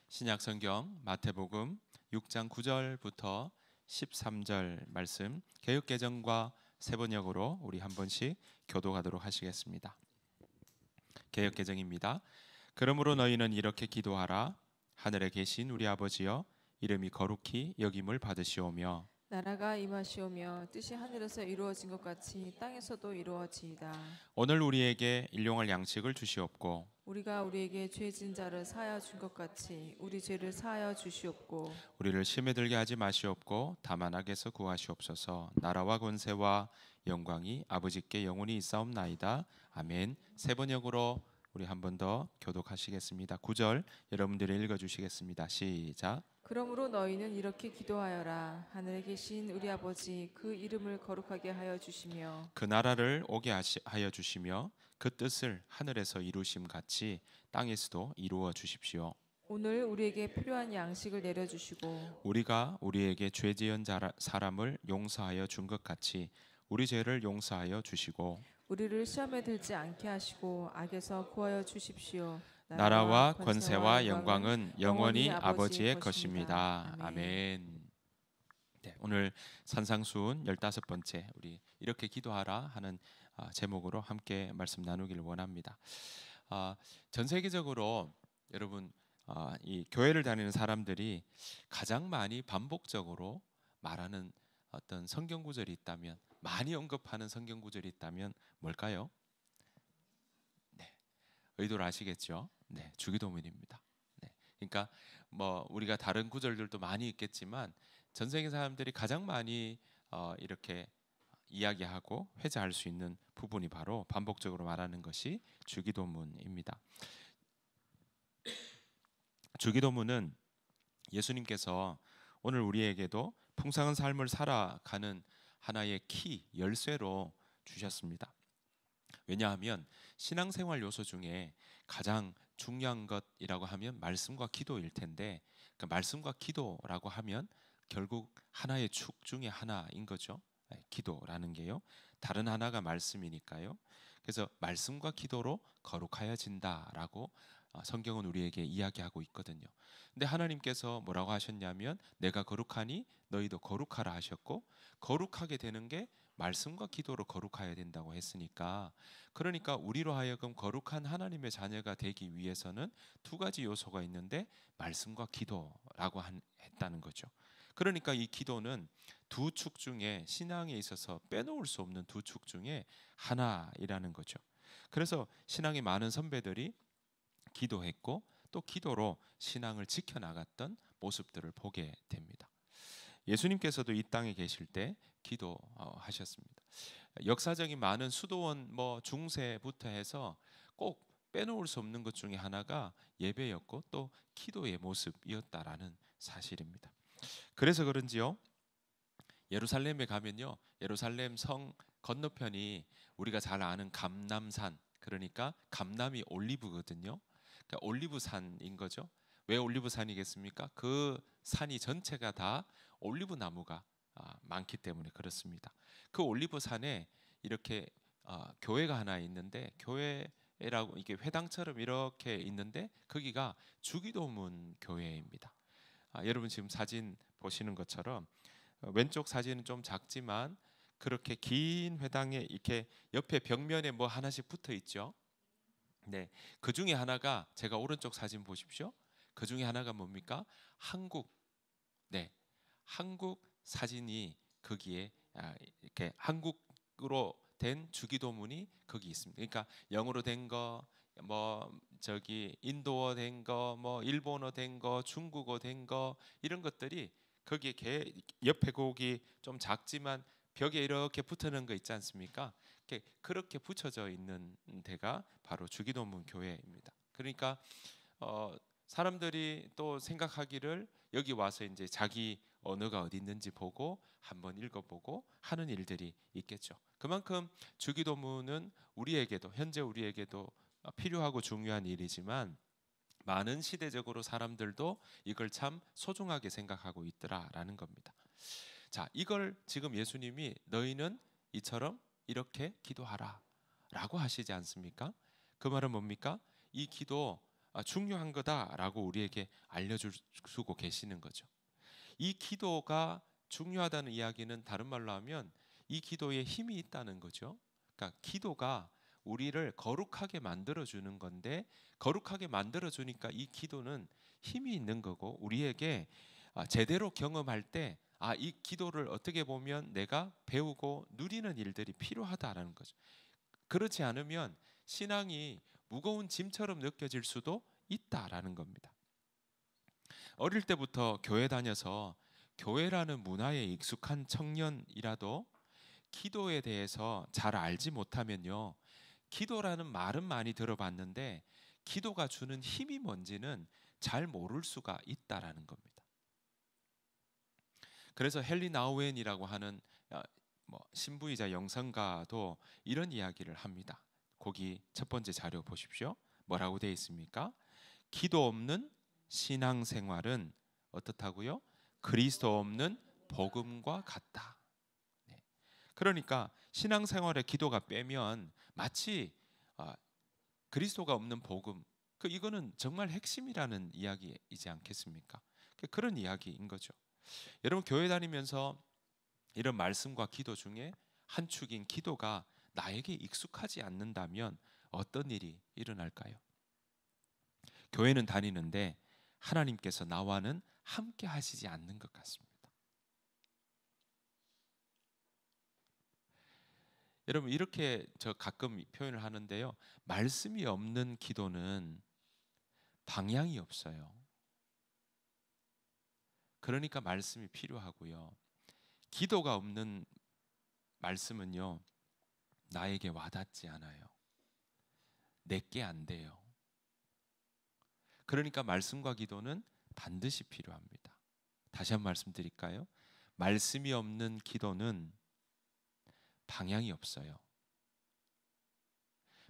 신약성경 마태복음 6장 9절부터 13절 말씀 개역개정과 세번역으로 우리 한 번씩 교독하도록 하시겠습니다. 개역개정입니다. 그러므로 너희는 이렇게 기도하라. 하늘에 계신 우리 아버지여, 이름이 거룩히 여김을 받으시오며 나라가 임하시오며 뜻이 하늘에서 이루어진 것 같이 땅에서도 이루어지이다. 오늘 우리에게 일용할 양식을 주시옵고 우리가 우리에게 죄 진 자를 사하여 준 것 같이 우리 죄를 사하여 주시옵고 우리를 시험에 들게 하지 마시옵고 다만 악에서 구하시옵소서. 나라와 권세와 영광이 아버지께 영원히 있사옵나이다. 아멘. 세번역으로 우리 한 번 더 교독하시겠습니다. 9절 여러분들이 읽어주시겠습니다. 시작. 그러므로 너희는 이렇게 기도하여라. 하늘에 계신 우리 아버지, 그 이름을 거룩하게 하여 주시며 그 나라를 오게 하여 주시며 그 뜻을 하늘에서 이루심 같이 땅에서도 이루어 주십시오. 오늘 우리에게 필요한 양식을 내려주시고 우리가 우리에게 죄 지은 사람을 용서하여 준 것 같이 우리 죄를 용서하여 주시고 우리를 시험에 들지 않게 하시고 악에서 구하여 주십시오. 나라와 권세와 영광은 영원히 아버지의 것입니다. 아멘. 네, 오늘 산상수훈 15번째 우리 이렇게 기도하라 하는 제목으로 함께 말씀 나누기를 원합니다. 전 세계적으로 여러분 이 교회를 다니는 사람들이 가장 많이 반복적으로 말하는 어떤 성경 구절이 있다면, 많이 언급하는 성경 구절이 있다면 뭘까요? 네, 의도를 아시겠죠? 네, 주기도문입니다. 네, 그러니까 뭐 우리가 다른 구절들도 많이 있겠지만 전 세계 사람들이 가장 많이 이렇게 이야기하고 회자할 수 있는 부분이 바로 반복적으로 말하는 것이 주기도문입니다. 주기도문은 예수님께서 오늘 우리에게도 풍성한 삶을 살아가는 하나의 키, 열쇠로 주셨습니다. 왜냐하면 신앙생활 요소 중에 가장 중요한 것이라고 하면 말씀과 기도일 텐데, 그 말씀과 기도라고 하면 결국 하나의 축 중에 하나인 거죠. 기도라는 게요. 다른 하나가 말씀이니까요. 그래서 말씀과 기도로 거룩하여진다라고 성경은 우리에게 이야기하고 있거든요. 근데 하나님께서 뭐라고 하셨냐면 내가 거룩하니 너희도 거룩하라 하셨고, 거룩하게 되는 게 말씀과 기도로 거룩해야 된다고 했으니까, 그러니까 우리로 하여금 거룩한 하나님의 자녀가 되기 위해서는 두 가지 요소가 있는데 말씀과 기도라고 했다는 거죠. 그러니까 이 기도는 두 축 중에, 신앙에 있어서 빼놓을 수 없는 두 축 중에 하나이라는 거죠. 그래서 신앙의 많은 선배들이 기도했고 또 기도로 신앙을 지켜나갔던 모습들을 보게 됩니다. 예수님께서도 이 땅에 계실 때 기도하셨습니다. 역사적인 많은 수도원 중세부터 해서 꼭 빼놓을 수 없는 것 중에 하나가 예배였고 또 기도의 모습이었다라는 사실입니다. 그래서 그런지요, 예루살렘에 가면요, 예루살렘 성 건너편이 우리가 잘 아는 감람산, 그러니까 감람이 올리브거든요. 그러니까 올리브산인 거죠. 왜 올리브산이겠습니까? 그 산이 전체가 다 올리브 나무가 많기 때문에 그렇습니다. 그 올리브산에 이렇게 교회가 하나 있는데, 교회라고 이게 회당처럼 이렇게 있는데 거기가 주기도문 교회입니다. 여러분 지금 사진 보시는 것처럼 왼쪽 사진은 좀 작지만 그렇게 긴 회당에 이렇게 옆에 벽면에 뭐 하나씩 붙어 있죠. 네, 그 중에 하나가, 제가 오른쪽 사진 보십시오. 그 중에 하나가 뭡니까? 한국. 네, 한국 사진이 거기에 이렇게 한국으로 된 주기도문이 거기 있습니다. 그러니까 영어로 된 거, 저기 인도어 된 거, 일본어 된 거, 중국어 된 거, 이런 것들이 거기에 옆에 거기 좀 작지만 벽에 이렇게 붙어있는 거 있지 않습니까? 그렇게 붙여져 있는 데가 바로 주기도문 교회입니다. 그러니까 사람들이 또 생각하기를 여기 와서 이제 자기 언어가 어디 있는지 보고 한번 읽어보고 하는 일들이 있겠죠. 그만큼 주기도문은 우리에게도, 현재 우리에게도 필요하고 중요한 일이지만 많은 시대적으로 사람들도 이걸 참 소중하게 생각하고 있더라라는 겁니다. 자, 이걸 지금 예수님이 너희는 이처럼 이렇게 기도하라 라고 하시지 않습니까? 그 말은 뭡니까? 이 기도 중요한 거다라고 우리에게 알려주고 계시는 거죠. 이 기도가 중요하다는 이야기는 다른 말로 하면 이 기도에 힘이 있다는 거죠. 그러니까 기도가 우리를 거룩하게 만들어 주는 건데, 거룩하게 만들어 주니까 이 기도는 힘이 있는 거고, 우리에게 제대로 경험할 때 이 기도를 어떻게 보면 내가 배우고 누리는 일들이 필요하다라는 거죠. 그렇지 않으면 신앙이 무거운 짐처럼 느껴질 수도 있다라는 겁니다. 어릴 때부터 교회 다녀서 교회라는 문화에 익숙한 청년이라도 기도에 대해서 잘 알지 못하면요, 기도라는 말은 많이 들어봤는데 기도가 주는 힘이 뭔지는 잘 모를 수가 있다라는 겁니다. 그래서 헨리 나우엔이라고 하는 신부이자 영성가도 이런 이야기를 합니다. 거기 첫 번째 자료 보십시오. 뭐라고 되어 있습니까? 기도 없는 신앙생활은 어떻다고요? 그리스도 없는 복음과 같다. 네. 그러니까 신앙생활에 기도가 빼면 마치 그리스도가 없는 복음, 이거는 정말 핵심이라는 이야기이지 않겠습니까? 그런 이야기인 거죠. 여러분, 교회 다니면서 이런 말씀과 기도 중에 한 축인 기도가 나에게 익숙하지 않는다면 어떤 일이 일어날까요? 교회는 다니는데 하나님께서 나와는 함께 하시지 않는 것 같습니다. 여러분, 이렇게 저 가끔 표현을 하는데요, 말씀이 없는 기도는 방향이 없어요. 그러니까 말씀이 필요하고요, 기도가 없는 말씀은요, 나에게 와닿지 않아요. 내게 안 돼요. 그러니까 말씀과 기도는 반드시 필요합니다. 다시 한 번 말씀드릴까요? 말씀이 없는 기도는 방향이 없어요.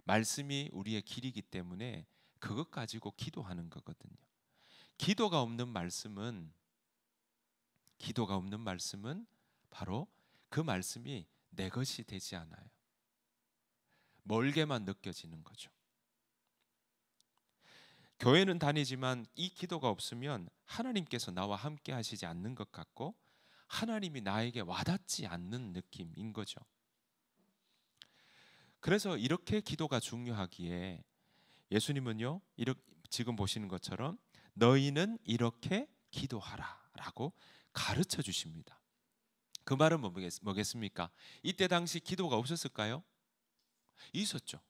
말씀이 우리의 길이기 때문에 그것 가지고 기도하는 거거든요. 기도가 없는 말씀은 바로 그 말씀이 내 것이 되지 않아요. 멀게만 느껴지는 거죠. 교회는 다니지만 이 기도가 없으면 하나님께서 나와 함께 하시지 않는 것 같고 하나님이 나에게 와닿지 않는 느낌인 거죠. 그래서 이렇게 기도가 중요하기에 예수님은요, 지금 보시는 것처럼 너희는 이렇게 기도하라 라고 가르쳐 주십니다. 그 말은 뭐겠습니까? 이때 당시 기도가 없었을까요? 있었죠.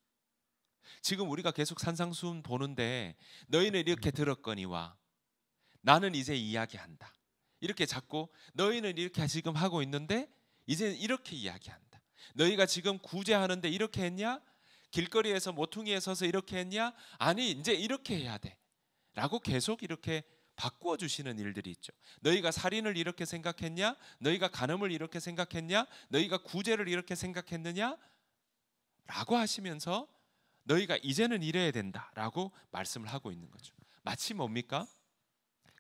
지금 우리가 계속 산상수훈 보는데 너희는 이렇게 들었거니와 나는 이제 이야기한다. 이렇게 자꾸 너희는 이렇게 지금 하고 있는데 이제 이렇게 이야기한다. 너희가 지금 구제하는데 이렇게 했냐? 길거리에서 모퉁이에 서서 이렇게 했냐? 아니, 이제 이렇게 해야 돼 라고 계속 이렇게 바꾸어 주시는 일들이 있죠. 너희가 살인을 이렇게 생각했냐? 너희가 간음을 이렇게 생각했냐? 너희가 구제를 이렇게 생각했느냐? 라고 하시면서 너희가 이제는 이래야 된다라고 말씀을 하고 있는 거죠. 마치 뭡니까?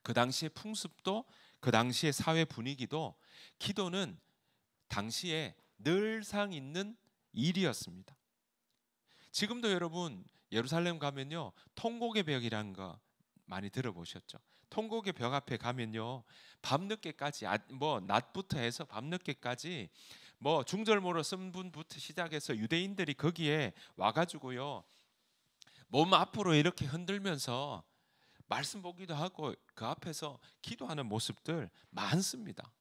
그 당시의 풍습도 그 당시의 사회 분위기도 기도는 당시에 늘상 있는 일이었습니다. 지금도 여러분 예루살렘 가면요, 통곡의 벽이라는 거 많이 들어보셨죠? 통곡의 벽 앞에 가면요, 밤늦게까지 낮부터 해서 밤늦게까지 중절모로 쓴 분부터 시작해서 유대인들이 거기에 와가지고요, 몸 앞으로 이렇게 흔들면서 말씀 보기도 하고 그 앞에서 기도하는 모습들 많습니다.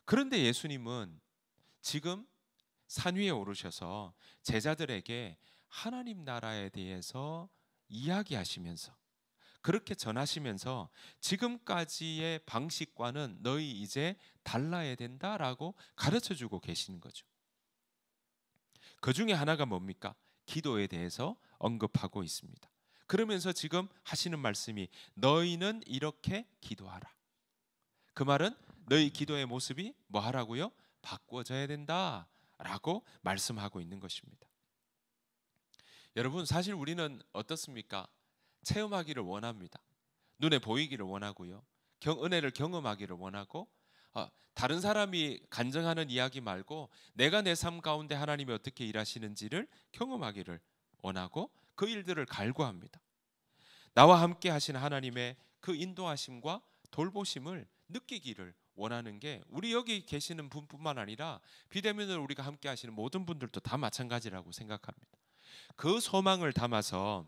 그런데 예수님은 지금 산 위에 오르셔서 제자들에게 하나님 나라에 대해서 이야기하시면서 그렇게 전하시면서 지금까지의 방식과는 너희 이제 달라야 된다라고 가르쳐주고 계시는 거죠. 그 중에 하나가 뭡니까? 기도에 대해서 언급하고 있습니다. 그러면서 지금 하시는 말씀이 너희는 이렇게 기도하라. 그 말은 너희 기도의 모습이 뭐 하라고요? 바꿔져야 된다라고 말씀하고 있는 것입니다. 여러분, 사실 우리는 어떻습니까? 체험하기를 원합니다. 눈에 보이기를 원하고요, 은혜를 경험하기를 원하고, 다른 사람이 간증하는 이야기 말고 내가 내 삶 가운데 하나님이 어떻게 일하시는지를 경험하기를 원하고 그 일들을 갈구합니다. 나와 함께 하신 하나님의 그 인도하심과 돌보심을 느끼기를 원하는 게 우리 여기 계시는 분뿐만 아니라 비대면으로 우리가 함께 하시는 모든 분들도 다 마찬가지라고 생각합니다. 그 소망을 담아서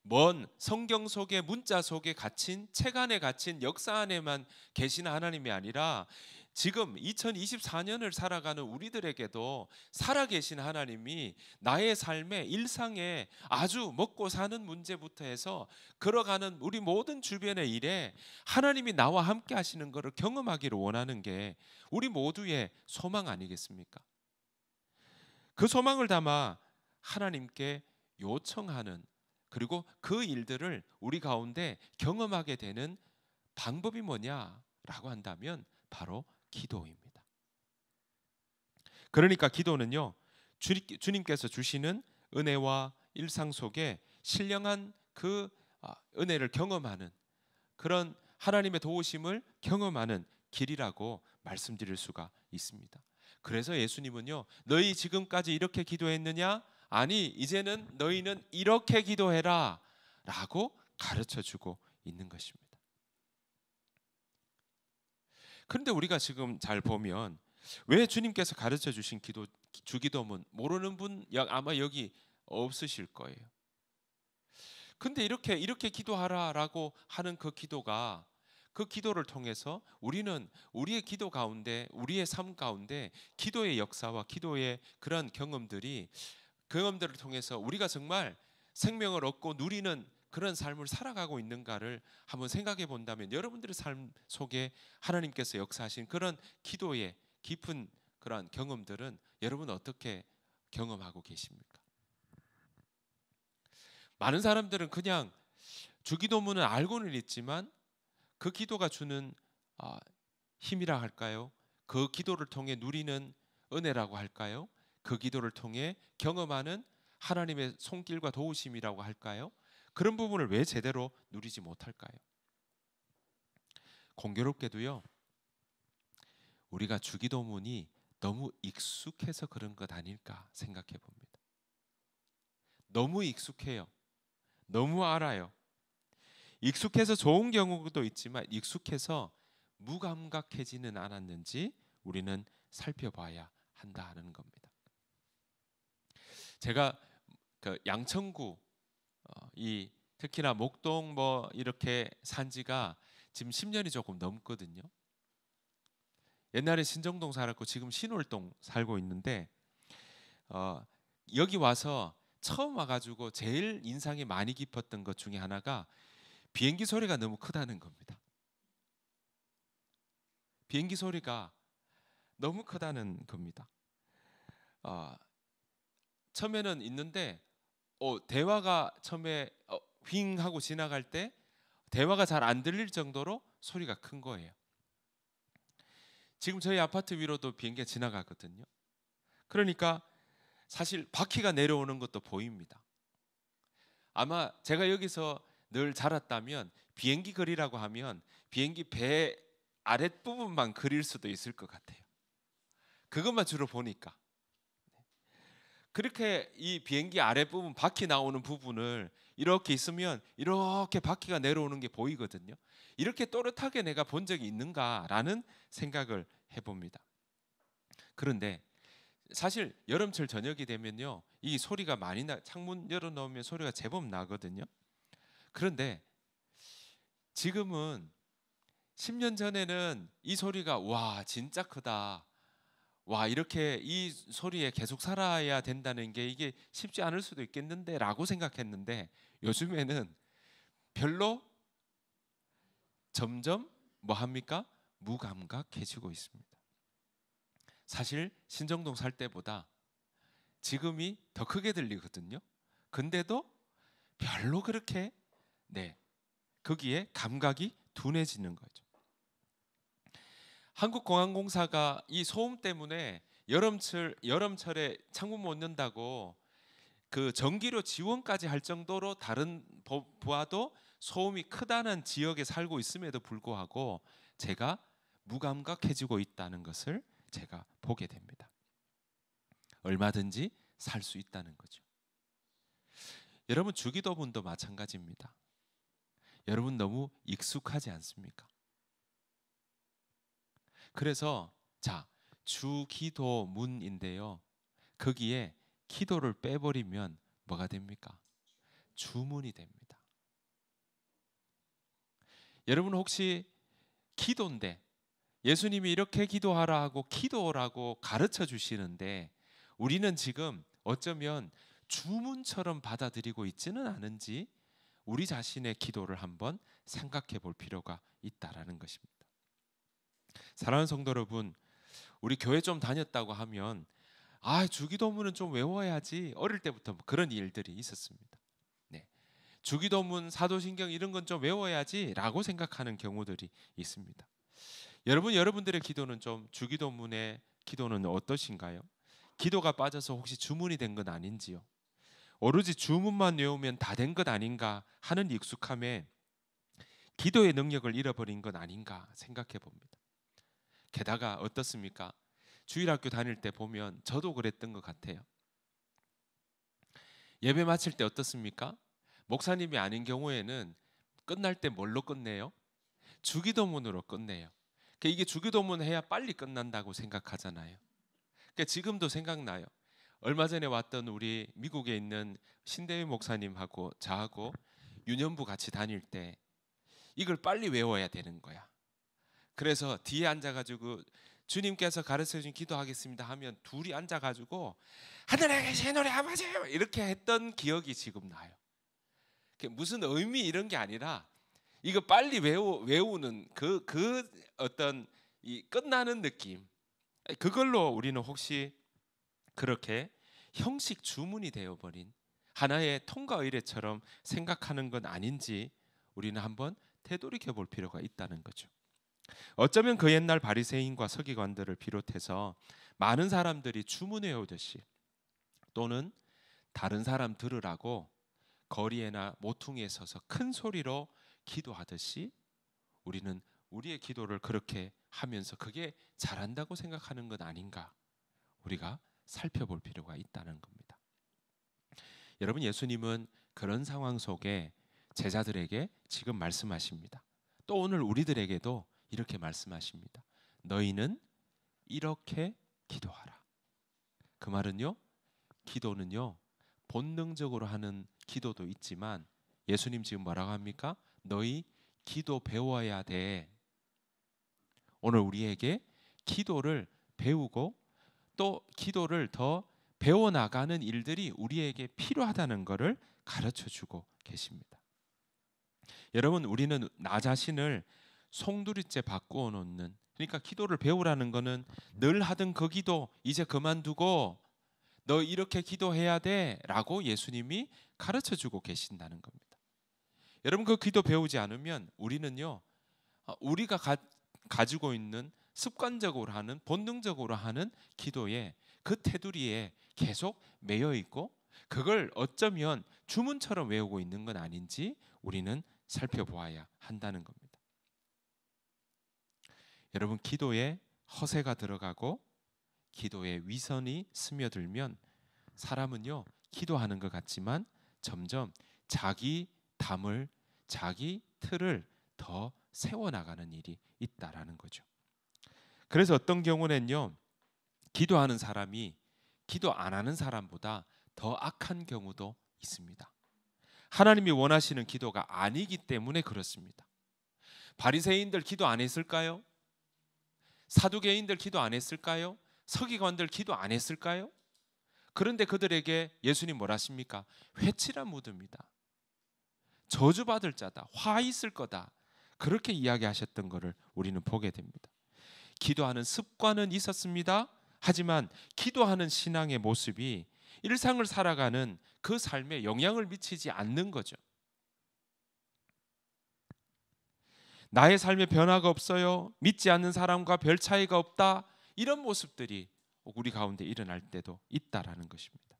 먼 성경 속의 문자 속에 갇힌 책 안에 갇힌 역사 안에만 계시는 하나님이 아니라 지금 2024년을 살아가는 우리들에게도 살아계신 하나님이 나의 삶의 일상에 아주 먹고 사는 문제부터 해서 걸어가는 우리 모든 주변의 일에 하나님이 나와 함께 하시는 것을 경험하기를 원하는 게 우리 모두의 소망 아니겠습니까? 그 소망을 담아 하나님께 요청하는, 그리고 그 일들을 우리 가운데 경험하게 되는 방법이 뭐냐라고 한다면 바로 기도입니다. 그러니까 기도는요, 주님께서 주시는 은혜와 일상 속에 신령한 그 은혜를 경험하는, 그런 하나님의 도우심을 경험하는 길이라고 말씀드릴 수가 있습니다. 그래서 예수님은요, 너희 지금까지 이렇게 기도했느냐? 아니, 이제는 너희는 이렇게 기도해라 라고 가르쳐주고 있는 것입니다. 그런데 우리가 지금 잘 보면 왜 주님께서 가르쳐 주신 주기도문 모르는 분 아마 여기 없으실 거예요. 근데 이렇게 기도하라라고 하는 그 기도가, 그 기도를 통해서 우리는 우리의 기도 가운데, 우리의 삶 가운데 기도의 역사와 기도의 그런 경험들을 통해서 우리가 정말 생명을 얻고 누리는 그런 삶을 살아가고 있는가를 한번 생각해 본다면 여러분들의 삶 속에 하나님께서 역사하신 그런 기도의 깊은 그런 경험들은 여러분 어떻게 경험하고 계십니까? 많은 사람들은 그냥 주기도문은 알고는 있지만 그 기도가 주는 힘이라 할까요? 그 기도를 통해 누리는 은혜라고 할까요? 그 기도를 통해 경험하는 하나님의 손길과 도우심이라고 할까요? 그런 부분을 왜 제대로 누리지 못할까요? 공교롭게도요, 우리가 주기도문이 너무 익숙해서 그런 것 아닐까 생각해 봅니다. 너무 익숙해요. 너무 알아요. 익숙해서 좋은 경우도 있지만 익숙해서 무감각해지는 않았는지 우리는 살펴봐야 한다는 겁니다. 제가 그 양천구 특히나 목동 이렇게 산 지가 지금 10년이 조금 넘거든요. 옛날에 신정동 살았고 지금 신월동 살고 있는데 여기 와서 처음 와가지고 제일 인상이 많이 깊었던 것 중에 하나가 비행기 소리가 너무 크다는 겁니다. 비행기 소리가 너무 크다는 겁니다. 처음에는 있는데 대화가 처음에 윙 하고 지나갈 때 대화가 잘 안 들릴 정도로 소리가 큰 거예요. 지금 저희 아파트 위로도 비행기가 지나가거든요. 그러니까 사실 바퀴가 내려오는 것도 보입니다. 아마 제가 여기서 늘 자랐다면 비행기 그리라고 하면 비행기 배 아랫부분만 그릴 수도 있을 것 같아요. 그것만 주로 보니까. 그렇게 이 비행기 아랫부분 바퀴 나오는 부분을 이렇게 있으면 이렇게 바퀴가 내려오는 게 보이거든요. 이렇게 또렷하게 내가 본 적이 있는가라는 생각을 해봅니다. 그런데 사실 여름철 저녁이 되면요, 이 소리가 많이 창문 열어놓으면 소리가 제법 나거든요. 그런데 지금은 10년 전에는 이 소리가 와 진짜 크다, 와 이렇게 이 소리에 계속 살아야 된다는 게 이게 쉽지 않을 수도 있겠는데 라고 생각했는데 요즘에는 별로 점점 뭐합니까? 무감각해지고 있습니다. 사실 신정동 살 때보다 지금이 더 크게 들리거든요. 근데도 별로 그렇게 거기에 감각이 둔해지는 거죠. 한국공항공사가 이 소음 때문에 여름철에 창문 못 연다고 그 전기료 지원까지 할 정도로 다른 보아도 소음이 크다는 지역에 살고 있음에도 불구하고 제가 무감각해지고 있다는 것을 제가 보게 됩니다. 얼마든지 살 수 있다는 거죠. 여러분 주기도문도 마찬가지입니다. 여러분 너무 익숙하지 않습니까? 그래서 자, 주기도문인데요. 거기에 기도를 빼버리면 뭐가 됩니까? 주문이 됩니다. 여러분 혹시 기도인데 예수님이 이렇게 기도하라 하고 기도라고 가르쳐 주시는데 우리는 지금 어쩌면 주문처럼 받아들이고 있지는 않은지 우리 자신의 기도를 한번 생각해 볼 필요가 있다라는 것입니다. 사랑하는 성도 여러분, 우리 교회 좀 다녔다고 하면 주기도문은 좀 외워야지 어릴 때부터 그런 일들이 있었습니다. 네. 주기도문, 사도신경 이런 건 좀 외워야지라고 생각하는 경우들이 있습니다. 여러분들의 기도는 좀 주기도문의 기도는 어떠신가요? 기도가 빠져서 혹시 주문이 된 건 아닌지요? 오로지 주문만 외우면 다 된 것 아닌가 하는 익숙함에 기도의 능력을 잃어버린 건 아닌가 생각해 봅니다. 게다가 어떻습니까? 주일학교 다닐 때 보면 저도 그랬던 것 같아요. 예배 마칠 때 어떻습니까? 목사님이 아닌 경우에는 끝날 때 뭘로 끝내요? 주기도문으로 끝내요. 이게 주기도문 해야 빨리 끝난다고 생각하잖아요. 지금도 생각나요. 얼마 전에 왔던 우리 미국에 있는 신대위 목사님하고 저하고 유년부 같이 다닐 때 이걸 빨리 외워야 되는 거야. 그래서 뒤에 앉아가지고 주님께서 가르쳐준 기도하겠습니다 하면 둘이 앉아가지고 하늘에 계신 우리 아버지 이렇게 했던 기억이 지금 나요. 무슨 의미 이런 게 아니라 이거 빨리 외우는 그 어떤 이 끝나는 느낌, 그걸로 우리는 혹시 그렇게 형식 주문이 되어버린 하나의 통과 의례처럼 생각하는 건 아닌지 우리는 한번 되돌이켜 볼 필요가 있다는 거죠. 어쩌면 그 옛날 바리새인과 서기관들을 비롯해서 많은 사람들이 주문해 오듯이 또는 다른 사람 들으라고 거리에나 모퉁이에 서서 큰 소리로 기도하듯이 우리는 우리의 기도를 그렇게 하면서 그게 잘한다고 생각하는 건 아닌가 우리가 살펴볼 필요가 있다는 겁니다. 여러분, 예수님은 그런 상황 속에 제자들에게 지금 말씀하십니다. 또 오늘 우리들에게도 이렇게 말씀하십니다. 너희는 이렇게 기도하라. 그 말은요, 기도는요 본능적으로 하는 기도도 있지만 예수님 지금 뭐라고 합니까? 너희 기도 배워야 돼. 오늘 우리에게 기도를 배우고 또 기도를 더 배워나가는 일들이 우리에게 필요하다는 것을 가르쳐주고 계십니다. 여러분, 우리는 나 자신을 송두리째 바꾸어 놓는, 그러니까 기도를 배우라는 것은 늘 하던 그 기도 이제 그만두고 너 이렇게 기도해야 돼 라고 예수님이 가르쳐주고 계신다는 겁니다. 여러분, 그 기도 배우지 않으면 우리는요 우리가 가지고 있는 습관적으로 하는 본능적으로 하는 기도에 그 테두리에 계속 매여 있고 그걸 어쩌면 주문처럼 외우고 있는 건 아닌지 우리는 살펴보아야 한다는 겁니다. 여러분, 기도에 허세가 들어가고 기도에 위선이 스며들면 사람은요 기도하는 것 같지만 점점 자기 담을 자기 틀을 더 세워나가는 일이 있다라는 거죠. 그래서 어떤 경우는요 기도하는 사람이 기도 안 하는 사람보다 더 악한 경우도 있습니다. 하나님이 원하시는 기도가 아니기 때문에 그렇습니다. 바리새인들 기도 안 했을까요? 사두개인들 기도 안 했을까요? 서기관들 기도 안 했을까요? 그런데 그들에게 예수님 뭐라 하십니까? 회칠한 무드입니다. 저주받을 자다, 화 있을 거다, 그렇게 이야기하셨던 것을 우리는 보게 됩니다. 기도하는 습관은 있었습니다. 하지만 기도하는 신앙의 모습이 일상을 살아가는 그 삶에 영향을 미치지 않는 거죠. 나의 삶에 변화가 없어요, 믿지 않는 사람과 별 차이가 없다, 이런 모습들이 우리 가운데 일어날 때도 있다라는 것입니다.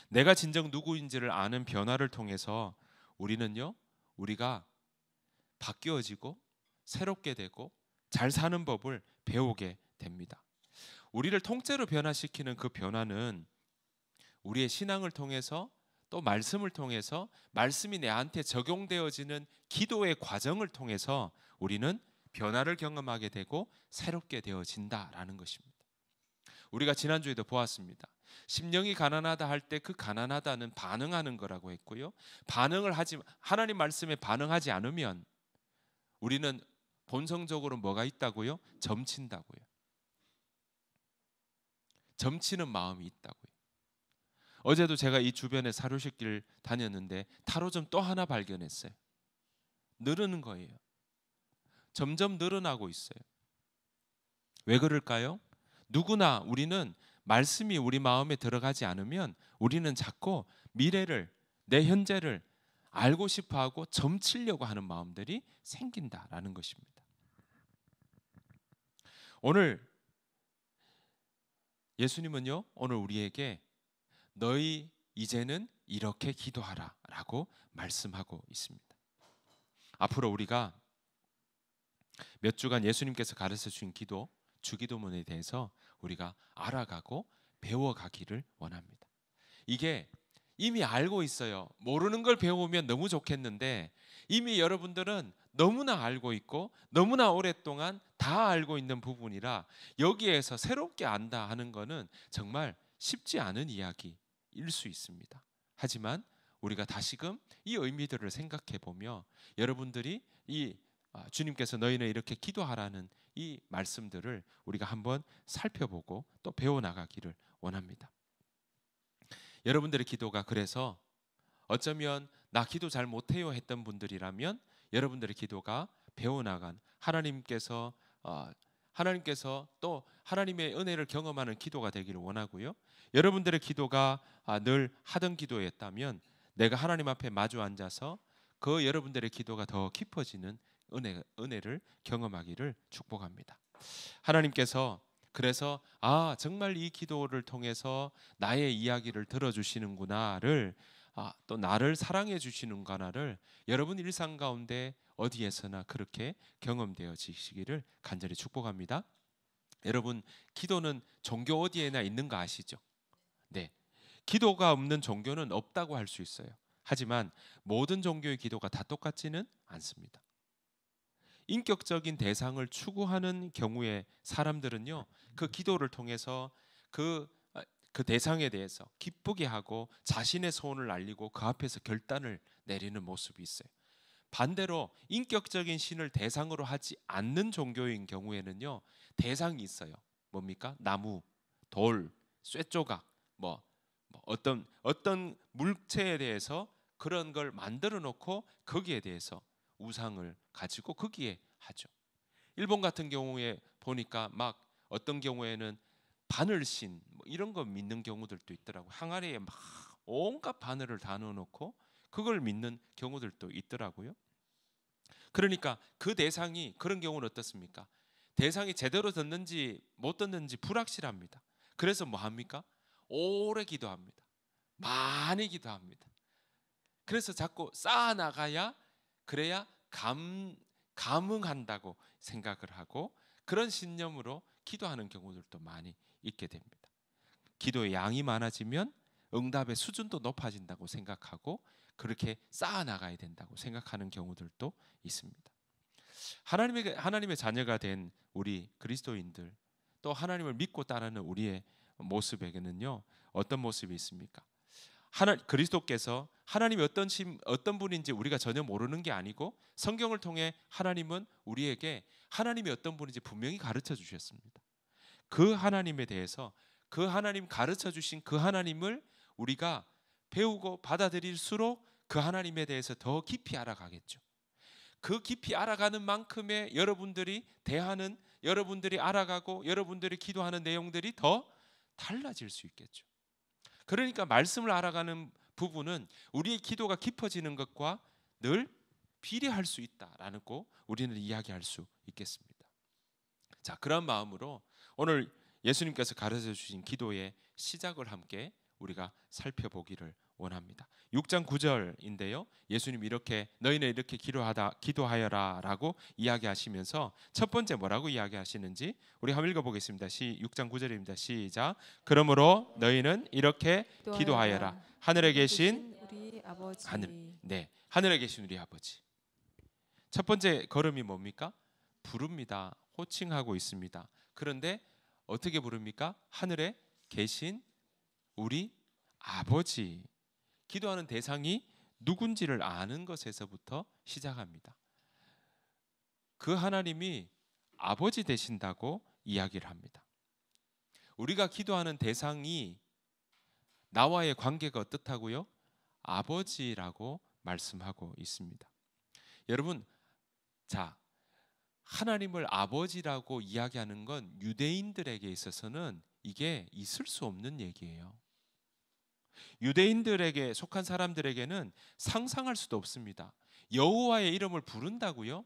내가 진정 누구인지를 아는 변화를 통해서 우리는요 우리가 바뀌어지고 새롭게 되고 잘 사는 법을 배우게 됩니다. 우리를 통째로 변화시키는 그 변화는 우리의 신앙을 통해서 또 말씀을 통해서 말씀이 내한테 적용되어지는 기도의 과정을 통해서 우리는 변화를 경험하게 되고 새롭게 되어진다라는 것입니다. 우리가 지난주에도 보았습니다. 심령이 가난하다 할 때 그 가난하다는 반응하는 거라고 했고요. 하나님 말씀에 반응하지 않으면 우리는 본성적으로 뭐가 있다고요? 점친다고요. 점치는 마음이 있다고요. 어제도 제가 이 주변에 사료식길 다녔는데 타로점 또 하나 발견했어요. 늘어는 거예요. 점점 늘어나고 있어요. 왜 그럴까요? 누구나 우리는 말씀이 우리 마음에 들어가지 않으면 우리는 자꾸 미래를, 내 현재를 알고 싶어하고 점치려고 하는 마음들이 생긴다라는 것입니다. 오늘 예수님은요, 오늘 우리에게 너희 이제는 이렇게 기도하라 라고 말씀하고 있습니다. 앞으로 우리가 몇 주간 예수님께서 가르쳐 주신 기도, 주기도문에 대해서 우리가 알아가고 배워가기를 원합니다. 이게 이미 알고 있어요. 모르는 걸 배우면 너무 좋겠는데 이미 여러분들은 너무나 알고 있고 너무나 오랫동안 다 알고 있는 부분이라 여기에서 새롭게 안다 하는 거는 정말 쉽지 않은 이야기일 수 있습니다. 하지만 우리가 다시금 이 의미들을 생각해 보며 여러분들이 주님께서 너희는 이렇게 기도하라는 이 말씀들을 우리가 한번 살펴보고 또 배워나가기를 원합니다. 여러분들의 기도가 그래서 어쩌면 나 기도 잘 못해요 했던 분들이라면 여러분들의 기도가 배워나간 하나님께서 또 하나님의 은혜를 경험하는 기도가 되기를 원하고요. 여러분들의 기도가 늘 하던 기도였다면 내가 하나님 앞에 마주 앉아서 그 여러분들의 기도가 더 깊어지는 은혜를 경험하기를 축복합니다. 하나님께서 그래서 정말 이 기도를 통해서 나의 이야기를 들어주시는구나를 또 나를 사랑해 주시는구나를 여러분 일상 가운데 어디에서나 그렇게 경험되어지시기를 간절히 축복합니다. 여러분 기도는 종교 어디에나 있는 거 아시죠? 네, 기도가 없는 종교는 없다고 할 수 있어요. 하지만 모든 종교의 기도가 다 똑같지는 않습니다. 인격적인 대상을 추구하는 경우에 사람들은요 그 기도를 통해서 그 대상에 대해서 기쁘게 하고 자신의 소원을 알리고 그 앞에서 결단을 내리는 모습이 있어요. 반대로 인격적인 신을 대상으로 하지 않는 종교인 경우에는요 대상이 있어요. 뭡니까? 나무, 돌, 쇠조각, 어떤 물체에 대해서 그런 걸 만들어 놓고 거기에 대해서 우상을 가지고 거기에 하죠. 일본 같은 경우에 보니까 막 어떤 경우에는 바늘신 이런 거 믿는 경우들도 있더라고요. 항아리에 막 온갖 바늘을 다 넣어놓고 그걸 믿는 경우들도 있더라고요. 그러니까 그 대상이 그런 경우는 어떻습니까? 대상이 제대로 듣는지 못 듣는지 불확실합니다. 그래서 뭐 합니까? 오래 기도합니다. 많이 기도합니다. 그래서 자꾸 쌓아나가야 그래야 감응한다고 생각을 하고 그런 신념으로 기도하는 경우들도 많이 있게 됩니다. 기도의 양이 많아지면 응답의 수준도 높아진다고 생각하고 그렇게 쌓아나가야 된다고 생각하는 경우들도 있습니다. 하나님의 자녀가 된 우리 그리스도인들 또 하나님을 믿고 따르는 우리의 모습에게는요 어떤 모습이 있습니까? 그리스도께서 하나님이 어떤 분인지 우리가 전혀 모르는 게 아니고 성경을 통해 하나님은 우리에게 하나님이 어떤 분인지 분명히 가르쳐 주셨습니다. 그 하나님에 대해서 그 하나님 가르쳐 주신 그 하나님을 우리가 배우고 받아들일수록 그 하나님에 대해서 더 깊이 알아가겠죠. 그 깊이 알아가는 만큼의 여러분들이 알아가고 여러분들이 기도하는 내용들이 더 달라질 수 있겠죠. 그러니까 말씀을 알아가는 부분은 우리의 기도가 깊어지는 것과 늘 비례할 수 있다라는 거 우리는 이야기할 수 있겠습니다. 자, 그런 마음으로 오늘 예수님께서 가르쳐 주신 기도의 시작을 함께 우리가 살펴보기를 원합니다. 6장 9절인데요. 예수님 이렇게 너희는 이렇게 기도하여라라고 이야기하시면서 첫 번째 뭐라고 이야기하시는지 우리 한번 읽어보겠습니다. 6장 9절입니다. 시작. 그러므로 너희는 이렇게 기도하여라. 하늘에 계신 아버지. 하늘에 계신 우리 아버지. 첫 번째 걸음이 뭡니까? 부릅니다. 호칭하고 있습니다. 그런데 어떻게 부릅니까? 하늘에 계신 우리 아버지. 기도하는 대상이 누군지를 아는 것에서부터 시작합니다. 그 하나님이 아버지 되신다고 이야기를 합니다. 우리가 기도하는 대상이 나와의 관계가 어떻다고요? 아버지라고 말씀하고 있습니다. 여러분, 자, 하나님을 아버지라고 이야기하는 건 유대인들에게 있어서는 이게 있을 수 없는 얘기예요. 유대인들에게 속한 사람들에게는 상상할 수도 없습니다. 여호와의 이름을 부른다고요?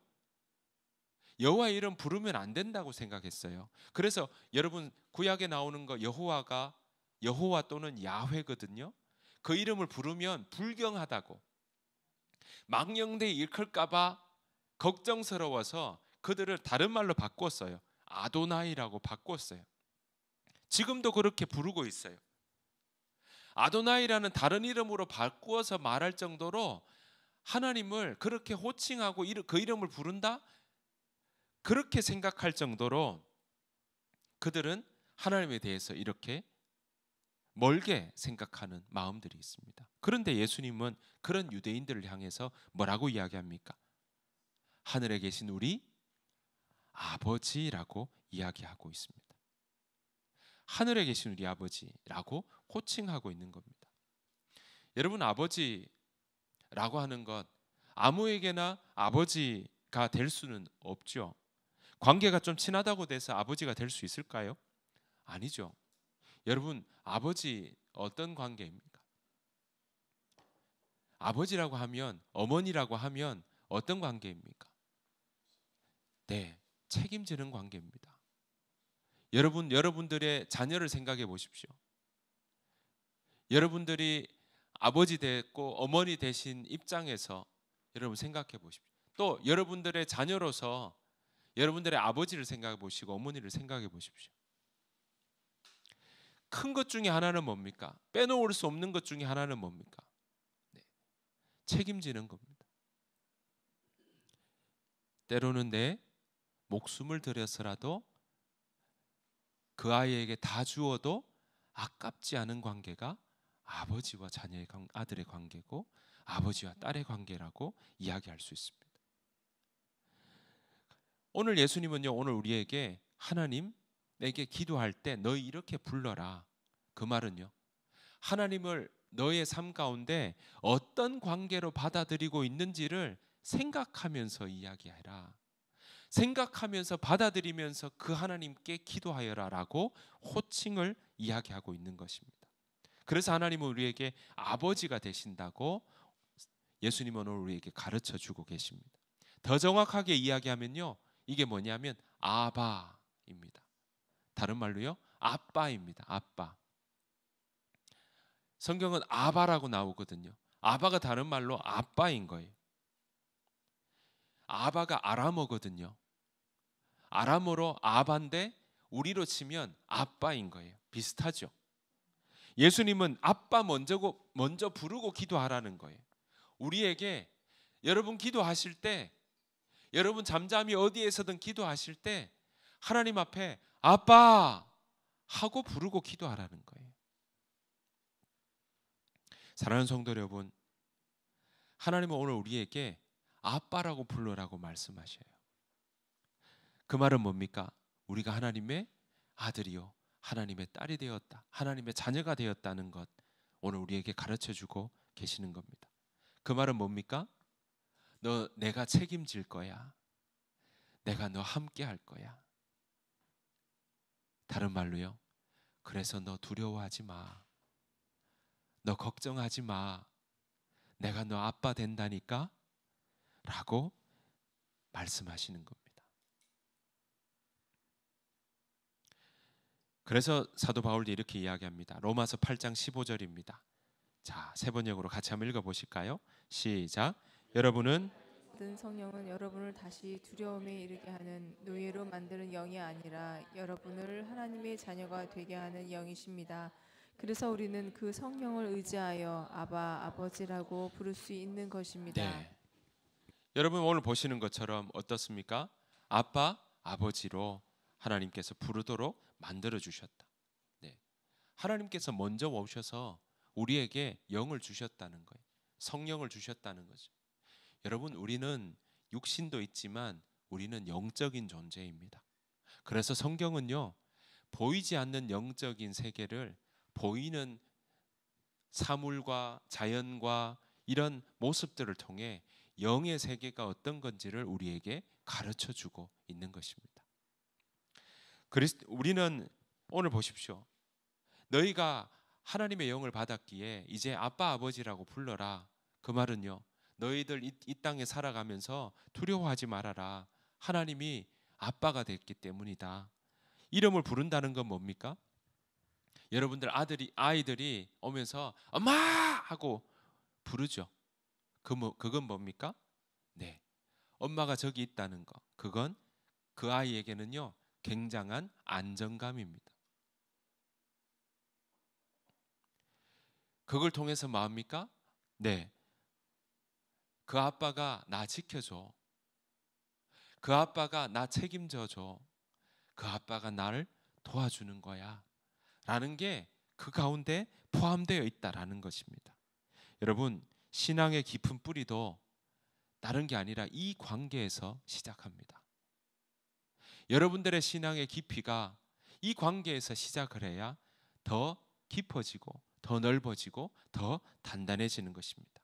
여호와의 이름 부르면 안 된다고 생각했어요. 그래서 여러분 구약에 나오는 거 여호와가 여호와 또는 야훼거든요. 그 이름을 부르면 불경하다고, 망령되이 일컬까 봐 걱정스러워서 그들을 다른 말로 바꿨어요. 아도나이라고 바꿨어요. 지금도 그렇게 부르고 있어요. 아도나이라는 다른 이름으로 바꾸어서 말할 정도로 하나님을 그렇게 호칭하고 그 이름을 부른다? 그렇게 생각할 정도로 그들은 하나님에 대해서 이렇게 멀게 생각하는 마음들이 있습니다. 그런데 예수님은 그런 유대인들을 향해서 뭐라고 이야기합니까? 하늘에 계신 우리 아버지라고 이야기하고 있습니다. 하늘에 계신 우리 아버지라고 호칭하고 있는 겁니다. 여러분, 아버지라고 하는 것 아무에게나 아버지가 될 수는 없죠. 관계가 좀 친하다고 돼서 아버지가 될 수 있을까요? 아니죠. 여러분, 아버지 어떤 관계입니까? 아버지라고 하면, 어머니라고 하면 어떤 관계입니까? 네, 책임지는 관계입니다. 여러분들의 자녀를 생각해 보십시오. 여러분들이 아버지 됐고 어머니 되신 입장에서 여러분 생각해 보십시오. 또 여러분들의 자녀로서 여러분들의 아버지를 생각해 보시고 어머니를 생각해 보십시오. 큰 것 중에 하나는 뭡니까? 빼놓을 수 없는 것 중에 하나는 뭡니까? 네, 책임지는 겁니다. 때로는 내 목숨을 들여서라도 그 아이에게 다 주어도 아깝지 않은 관계가 아버지와 자녀의 아들의 관계고 아버지와 딸의 관계라고 이야기할 수 있습니다. 오늘 예수님은요, 오늘 우리에게 하나님 내게 기도할 때 너희 이렇게 불러라. 그 말은요, 하나님을 너의 삶 가운데 어떤 관계로 받아들이고 있는지를 생각하면서 이야기해라. 생각하면서 받아들이면서 그 하나님께 기도하여라라고 호칭을 이야기하고 있는 것입니다. 그래서 하나님은 우리에게 아버지가 되신다고 예수님은 오늘 우리에게 가르쳐 주고 계십니다. 더 정확하게 이야기하면요, 이게 뭐냐면 아바입니다. 다른 말로요, 아빠입니다. 아빠. 성경은 아바라고 나오거든요. 아바가 다른 말로 아빠인 거예요. 아바가 아람어거든요. 아람어로 아바인데 우리로 치면 아빠인 거예요. 비슷하죠. 예수님은 아빠 먼저 부르고 기도하라는 거예요. 우리에게 여러분 기도하실 때, 여러분 잠잠히 어디에서든 기도하실 때 하나님 앞에 아빠 하고 부르고 기도하라는 거예요. 사랑하는 성도 여러분, 하나님은 오늘 우리에게 아빠라고 불러라고 말씀하셔요. 그 말은 뭡니까? 우리가 하나님의 아들이요, 하나님의 딸이 되었다, 하나님의 자녀가 되었다는 것 오늘 우리에게 가르쳐주고 계시는 겁니다. 그 말은 뭡니까? 내가 책임질 거야. 내가 너 함께 할 거야. 다른 말로요, 그래서 너 두려워하지 마. 너 걱정하지 마. 내가 너 아빠 된다니까? 라고 말씀하시는 겁니다. 그래서 사도 바울도 이렇게 이야기합니다. 로마서 8장 15절입니다. 자, 세 번역으로 같이 한번 읽어보실까요? 시작. 여러분은 모든 성령은 여러분을 다시 두려움에 이르게 하는 노예로 만드는 영이 아니라 여러분을 하나님의 자녀가 되게 하는 영이십니다. 그래서 우리는 그 성령을 의지하여 아바 아버지라고 부를 수 있는 것입니다. 네. 여러분 오늘 보시는 것처럼 어떻습니까? 아빠, 아버지로 하나님께서 부르도록 만들어 주셨다. 네. 하나님께서 먼저 오셔서 우리에게 영을 주셨다는 거예요. 성령을 주셨다는 거죠. 여러분 우리는 육신도 있지만 우리는 영적인 존재입니다. 그래서 성경은요, 보이지 않는 영적인 세계를 보이는 사물과 자연과 이런 모습들을 통해 영의 세계가 어떤 건지를 우리에게 가르쳐 주고 있는 것입니다. 우리는 오늘 보십시오. 너희가 하나님의 영을 받았기에 이제 아빠 아버지라고 불러라. 그 말은요, 너희들 이 땅에 살아가면서 두려워하지 말아라. 하나님이 아빠가 됐기 때문이다. 이름을 부른다는 건 뭡니까? 여러분들 아이들이 오면서 엄마 하고 부르죠. 그건 뭡니까? 네, 엄마가 저기 있다는 거. 그건 그 아이에게는요 굉장한 안정감입니다. 그걸 통해서 뭐합니까? 네, 그 아빠가 나 지켜줘. 그 아빠가 나 책임져줘. 그 아빠가 나를 도와주는 거야 라는 게 그 가운데 포함되어 있다라는 것입니다. 여러분 신앙의 깊은 뿌리도 다른 게 아니라 이 관계에서 시작합니다. 여러분들의 신앙의 깊이가 이 관계에서 시작을 해야 더 깊어지고 더 넓어지고 더 단단해지는 것입니다.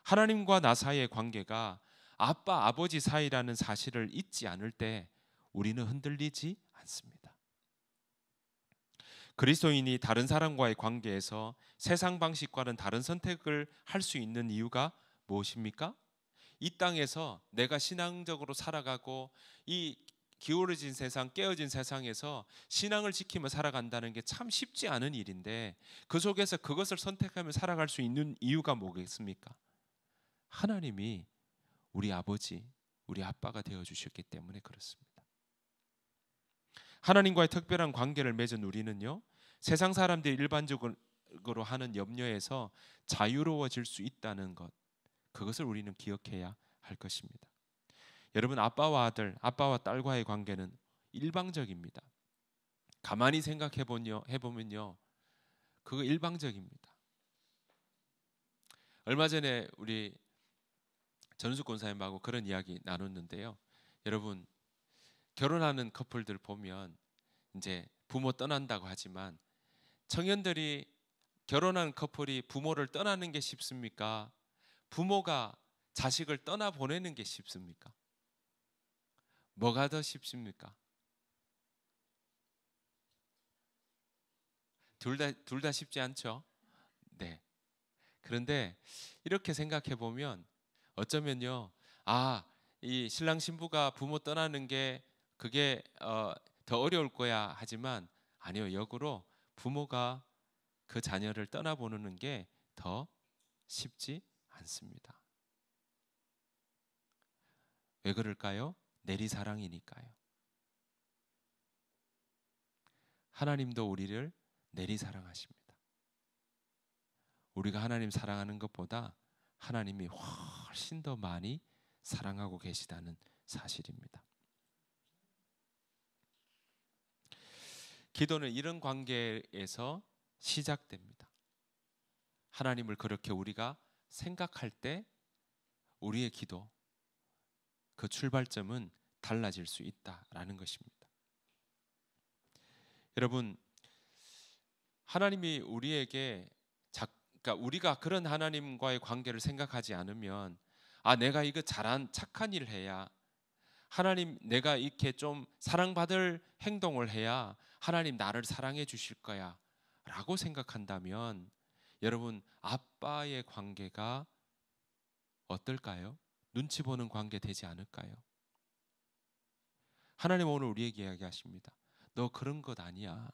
하나님과 나 사이의 관계가 아빠 아버지 사이라는 사실을 잊지 않을 때 우리는 흔들리지 않습니다. 그리스도인이 다른 사람과의 관계에서 세상 방식과는 다른 선택을 할 수 있는 이유가 무엇입니까? 이 땅에서 내가 신앙적으로 살아가고 이 기울어진 세상, 깨어진 세상에서 신앙을 지키며 살아간다는 게 참 쉽지 않은 일인데 그 속에서 그것을 선택하며 살아갈 수 있는 이유가 뭐겠습니까? 하나님이 우리 아버지, 우리 아빠가 되어주셨기 때문에 그렇습니다. 하나님과의 특별한 관계를 맺은 우리는요, 세상 사람들이 일반적으로 하는 염려에서 자유로워질 수 있다는 것, 그것을 우리는 기억해야 할 것입니다. 여러분 아빠와 아들, 아빠와 딸과의 관계는 일방적입니다. 가만히 해보면요, 그거 일방적입니다. 얼마 전에 우리 전숙 권사님하고 그런 이야기 나눴는데요. 여러분 결혼하는 커플들 보면 이제 부모 떠난다고 하지만 청년들이 결혼한 커플이 부모를 떠나는 게 쉽습니까? 부모가 자식을 떠나 보내는 게 쉽습니까? 뭐가 더 쉽습니까? 둘 다 쉽지 않죠. 네. 그런데 이렇게 생각해 보면 어쩌면요, 이 신랑 신부가 부모 떠나는 게 그게 더 어려울 거야 하지만 아니요, 역으로 부모가 그 자녀를 떠나보내는 게 더 쉽지 않습니다. 왜 그럴까요? 내리사랑이니까요. 하나님도 우리를 내리사랑하십니다. 우리가 하나님 사랑하는 것보다 하나님이 훨씬 더 많이 사랑하고 계시다는 사실입니다. 기도는 이런 관계에서 시작됩니다. 하나님을 그렇게 우리가 생각할 때 우리의 기도, 그 출발점은 달라질 수 있다라는 것입니다. 여러분, 하나님이 우리에게 그러니까 우리가 그런 하나님과의 관계를 생각하지 않으면 내가 이거 착한 일을 해야 하나님, 내가 이렇게 좀 사랑받을 행동을 해야 하나님 나를 사랑해 주실 거야 라고 생각한다면 여러분 아빠의 관계가 어떨까요? 눈치 보는 관계 되지 않을까요? 하나님 오늘 우리에게 이야기하십니다. 너 그런 것 아니야.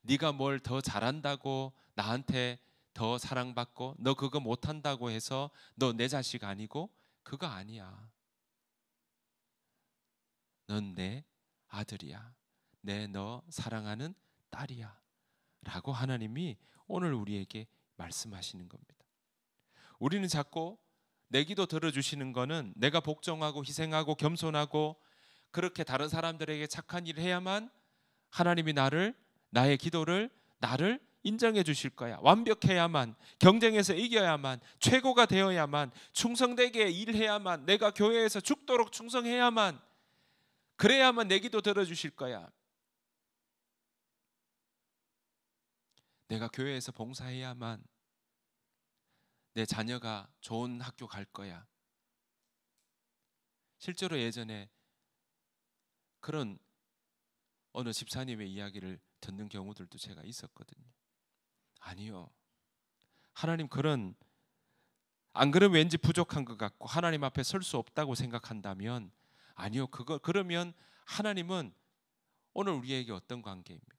네가 뭘 더 잘한다고 나한테 더 사랑받고 너 그거 못한다고 해서 너 내 자식 아니고 그거 아니야. 넌 내 아들이야. 내 너 사랑하는 딸이야 라고 하나님이 오늘 우리에게 말씀하시는 겁니다. 우리는 자꾸 내 기도 들어주시는 거는 내가 복종하고 희생하고 겸손하고 그렇게 다른 사람들에게 착한 일을 해야만 하나님이 나의 기도를 나를 인정해 주실 거야. 완벽해야만, 경쟁에서 이겨야만, 최고가 되어야만, 충성되게 일해야만, 내가 교회에서 죽도록 충성해야만, 그래야만 내 기도 들어주실 거야. 내가 교회에서 봉사해야만 내 자녀가 좋은 학교 갈 거야. 실제로 예전에 그런 어느 집사님의 이야기를 듣는 경우들도 제가 있었거든요. 아니요. 하나님 안 그러면 왠지 부족한 것 같고 하나님 앞에 설 수 없다고 생각한다면 아니요. 그러면 하나님은 오늘 우리에게 어떤 관계입니까?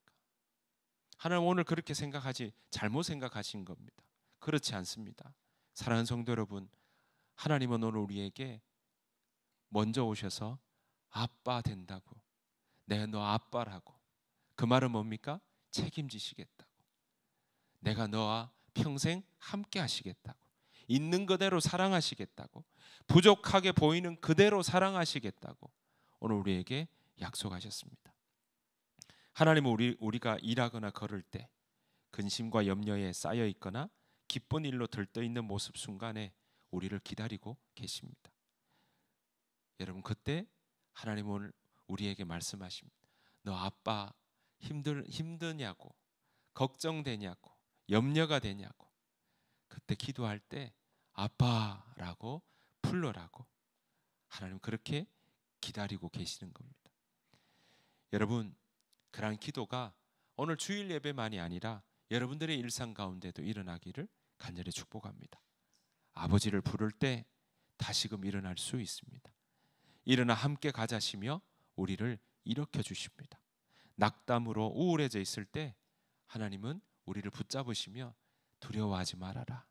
하나님 오늘 그렇게 잘못 생각하신 겁니다. 그렇지 않습니다. 사랑하는 성도 여러분, 하나님은 오늘 우리에게 먼저 오셔서 아빠 된다고, 내가 너 아빠라고. 그 말은 뭡니까? 책임지시겠다고. 내가 너와 평생 함께 하시겠다고. 있는 그대로 사랑하시겠다고. 부족하게 보이는 그대로 사랑하시겠다고 오늘 우리에게 약속하셨습니다. 하나님은 우리가 일하거나 걸을 때 근심과 염려에 쌓여 있거나 기쁜 일로 들떠 있는 모습 순간에 우리를 기다리고 계십니다. 여러분, 그때 하나님은 오늘 우리에게 말씀하십니다. 너 아빠 힘드냐고, 걱정되냐고, 염려가 되냐고. 그때 기도할 때 아빠라고 불러라고 하나님 그렇게 기다리고 계시는 겁니다. 여러분, 그러한 기도가 오늘 주일 예배만이 아니라 여러분들의 일상 가운데도 일어나기를 간절히 축복합니다. 아버지를 부를 때 다시금 일어날 수 있습니다. 일어나 함께 가자시며 우리를 일으켜 주십니다. 낙담으로 우울해져 있을 때 하나님은 우리를 붙잡으시며 두려워하지 말아라.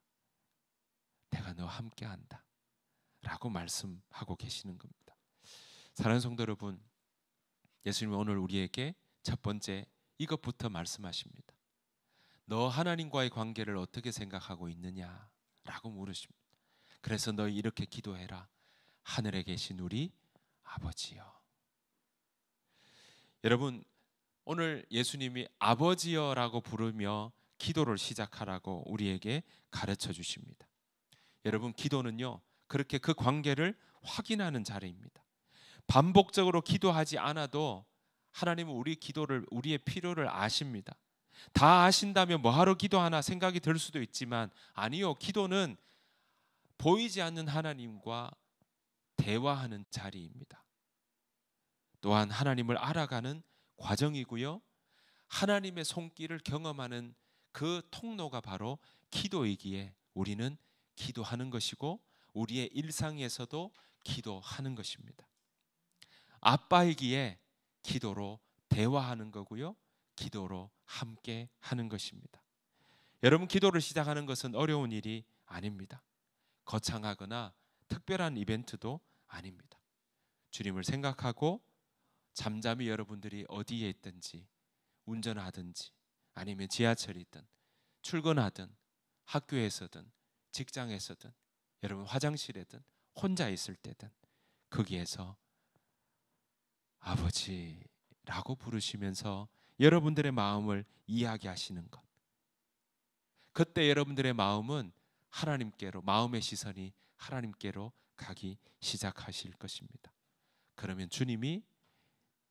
내가 너와 함께한다. 라고 말씀하고 계시는 겁니다. 사랑하는 성도 여러분, 예수님은 오늘 우리에게 첫 번째 이것부터 말씀하십니다. 너 하나님과의 관계를 어떻게 생각하고 있느냐? 라고 물으십니다. 그래서 너 이렇게 기도해라. 하늘에 계신 우리 아버지여. 여러분, 오늘 예수님이 아버지여라고 부르며 기도를 시작하라고 우리에게 가르쳐 주십니다. 여러분, 기도는요, 그렇게 그 관계를 확인하는 자리입니다. 반복적으로 기도하지 않아도 하나님은 우리의 필요를 아십니다. 다 아신다면 뭐하러 기도하나 생각이 들 수도 있지만 아니요, 기도는 보이지 않는 하나님과 대화하는 자리입니다. 또한 하나님을 알아가는 과정이고요, 하나님의 손길을 경험하는 그 통로가 바로 기도이기에 우리는 기도하는 것이고 우리의 일상에서도 기도하는 것입니다. 아빠이기에 기도로 대화하는 거고요, 기도로 함께 하는 것입니다. 여러분, 기도를 시작하는 것은 어려운 일이 아닙니다. 거창하거나 특별한 이벤트도 아닙니다. 주님을 생각하고 잠잠히 여러분들이 어디에 있든지, 운전하든지 아니면 지하철이든 출근하든 학교에서든 직장에서든 여러분 화장실에든 혼자 있을 때든 거기에서 아버지라고 부르시면서 여러분들의 마음을 이야기하시는 것, 그때 여러분들의 마음의 시선이 하나님께로 가기 시작하실 것입니다. 그러면 주님이,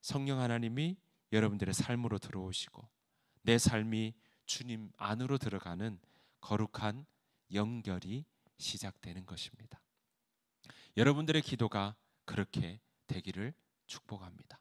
성령 하나님이 여러분들의 삶으로 들어오시고 내 삶이 주님 안으로 들어가는 거룩한 연결이 시작되는 것입니다. 여러분들의 기도가 그렇게 되기를 축복합니다.